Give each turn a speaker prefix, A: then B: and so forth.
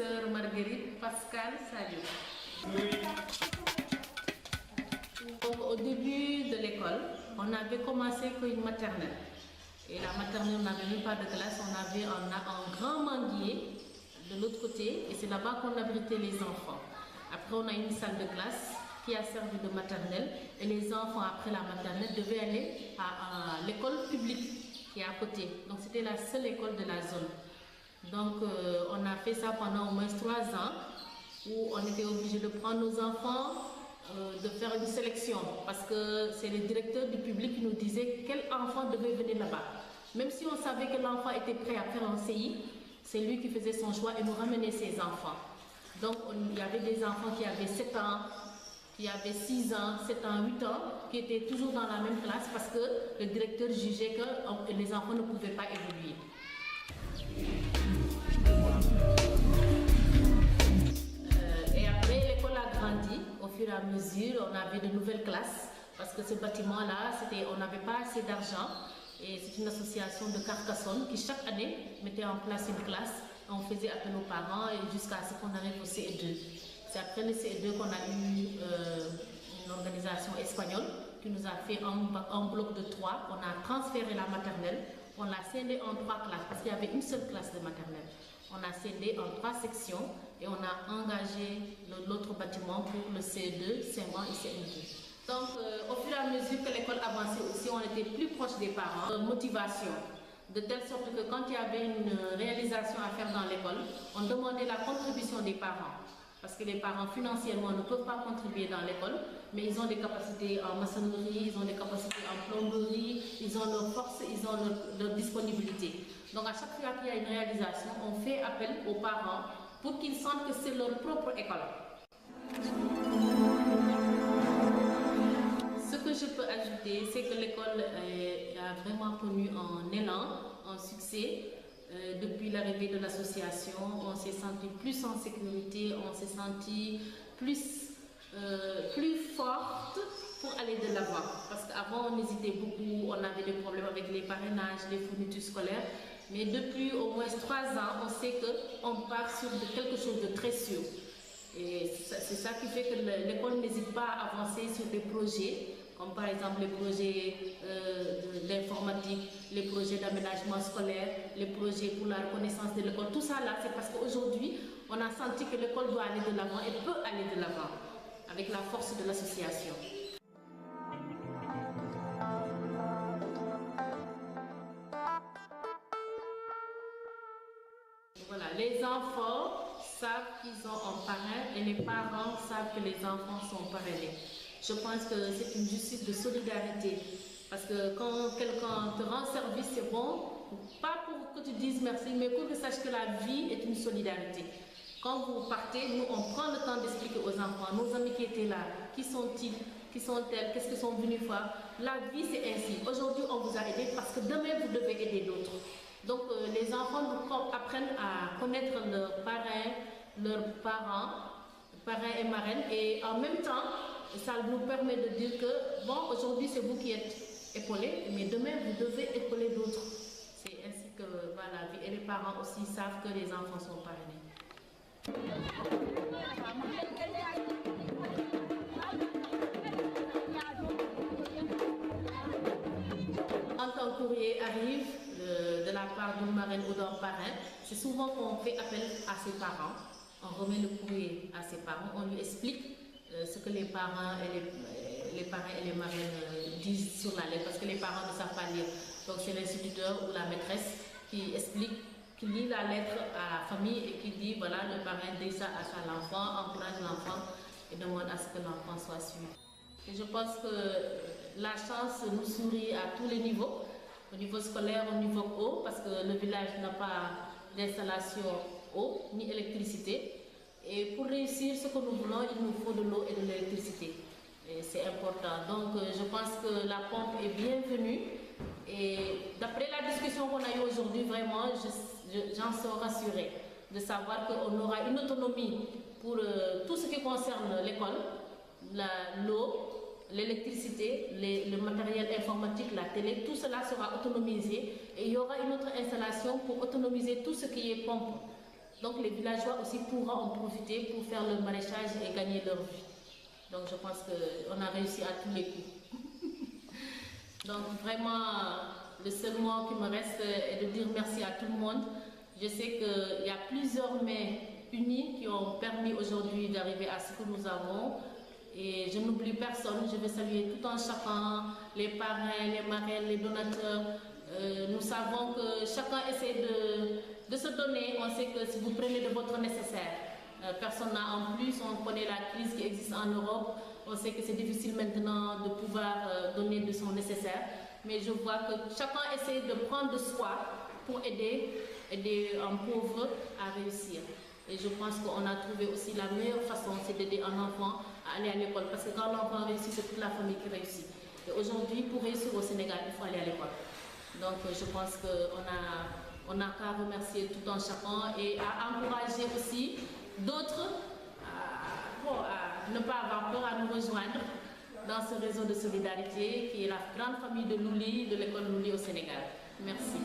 A: professeur Marguerite Pascal Sadio. Donc, au début de l'école, on avait commencé qu'une maternelle. Et la maternelle, on n'avait même pas de classe, on avait un grand manguier de l'autre côté et c'est là-bas qu'on abritait les enfants. Après, on a une salle de classe qui a servi de maternelle et les enfants, après la maternelle, devaient aller à l'école publique qui est à côté. Donc, c'était la seule école de la zone. Donc, on a fait ça pendant au moins 3 ans où on était obligé de prendre nos enfants, de faire une sélection parce que c'est le directeur du public qui nous disait quel enfant devait venir là-bas. Même si on savait que l'enfant était prêt à faire un CI, c'est lui qui faisait son choix et nous ramenait ses enfants. Donc il y avait des enfants qui avaient 7 ans, qui avaient 6 ans, 7 ans, 8 ans, qui étaient toujours dans la même classe parce que le directeur jugeait que les enfants ne pouvaient pas évoluer. Au fur et à mesure, on avait de nouvelles classes parce que ce bâtiment-là, on n'avait pas assez d'argent et c'est une association de Carcassonne qui chaque année mettait en place une classe. On faisait appel aux parents et jusqu'à ce qu'on arrive au CE2. C'est après le CE2 qu'on a eu une organisation espagnole qui nous a fait un bloc de 3. On a transféré la maternelle, on l'a scindé en 3 classes parce qu'il y avait une seule classe de maternelle. On a scindé en 3 sections et on a engagé l'autre bâtiment pour le CE2, CM1 et CM2. Donc, au fur et à mesure que l'école avançait aussi, on était plus proche des parents. Motivation, de telle sorte que quand il y avait une réalisation à faire dans l'école, on demandait la contribution des parents. Parce que les parents financièrement ne peuvent pas contribuer dans l'école, mais ils ont des capacités en maçonnerie, ils ont des capacités en plomberie, ils ont leur force, ils ont leur disponibilité. Donc à chaque fois qu'il y a une réalisation, on fait appel aux parents pour qu'ils sentent que c'est leur propre école. Ce que je peux ajouter, c'est que l'école a vraiment connu un élan, un succès. Depuis l'arrivée de l'association, on s'est senti plus en sécurité, on s'est senti plus forte pour aller de l'avant. Parce qu'avant, on hésitait beaucoup, on avait des problèmes avec les parrainages, les fournitures scolaires. Mais depuis au moins 3 ans, on sait qu'on part sur quelque chose de très sûr. Et c'est ça qui fait que l'école n'hésite pas à avancer sur des projets, comme par exemple les projets d'informatique, les projets d'aménagement scolaire, les projets pour la reconnaissance de l'école. Tout ça là, c'est parce qu'aujourd'hui, on a senti que l'école doit aller de l'avant et peut aller de l'avant avec la force de l'association. Voilà, les enfants savent qu'ils ont un parrain et les parents savent que les enfants sont parrainés. Je pense que c'est une justice de solidarité. Parce que quand quelqu'un te rend service, c'est bon, pas pour que tu dises merci, mais pour que tu saches que la vie est une solidarité. Quand vous partez, nous, on prend le temps d'expliquer aux enfants, nos amis qui étaient là, qui sont-ils, qui sont-elles, qu'est-ce qu'ils sont venus faire. La vie, c'est ainsi. Aujourd'hui, on vous a aidé parce que demain, vous devez aider d'autres. Donc, les enfants apprennent à connaître leurs parrains, leurs parrains et marraines, et en même temps, ça nous permet de dire que, bon, aujourd'hui, c'est vous qui êtes épaulés, mais demain, vous devez épauler d'autres. C'est ainsi que va la vie. Et les parents aussi savent que les enfants sont parrainés. Quand un courrier arrive de la part d'une marraine ou d'un parrain, c'est souvent qu'on fait appel à ses parents. On remet le courrier à ses parents, on lui explique ce que les parents et les marraines disent sur la lettre, parce que les parents ne savent pas lire. Donc c'est l'instituteur ou la maîtresse qui explique, qui lit la lettre à la famille et qui dit voilà, le parrain dit ça à l'enfant, encourage l'enfant et demande à ce que l'enfant soit suivi. Et je pense que la chance nous sourit à tous les niveaux, au niveau scolaire, au niveau eau, parce que le village n'a pas d'installation eau ni électricité. Et pour réussir ce que nous voulons, il nous faut de l'eau et de l'électricité. C'est important. Donc je pense que la pompe est bienvenue. Et d'après la discussion qu'on a eue aujourd'hui, vraiment, j'en suis rassurée de savoir qu'on aura une autonomie pour tout ce qui concerne l'école, l'eau, l'électricité, le matériel informatique, la télé, tout cela sera autonomisé et il y aura une autre installation pour autonomiser tout ce qui est pompe Donc les villageois aussi pourront en profiter pour faire le maraîchage et gagner leur vie. Donc je pense qu'on a réussi à tous les coups. Donc vraiment, le seul mot qui me reste est de dire merci à tout le monde. Je sais qu'il y a plusieurs mains unies qui ont permis aujourd'hui d'arriver à ce que nous avons. Et je n'oublie personne, je vais saluer tout un chacun, les parrains, les marraines, les donateurs. Nous savons que chacun essaie de se donner. On sait que si vous prenez de votre nécessaire, personne n'a en plus. On connaît la crise qui existe en Europe. On sait que c'est difficile maintenant de pouvoir donner de son nécessaire. Mais je vois que chacun essaie de prendre de soi pour aider un pauvre à réussir. Et je pense qu'on a trouvé aussi la meilleure façon, c'est d'aider un enfant à aller à l'école. Parce que quand l'enfant réussit, c'est toute la famille qui réussit. Et aujourd'hui, pour réussir au Sénégal, il faut aller à l'école. Donc je pense qu'on n'a qu'à remercier tout un chacun et à encourager aussi d'autres à ne pas avoir peur à nous rejoindre dans ce réseau de solidarité qui est la grande famille de Louli, de l'école Louli au Sénégal. Merci.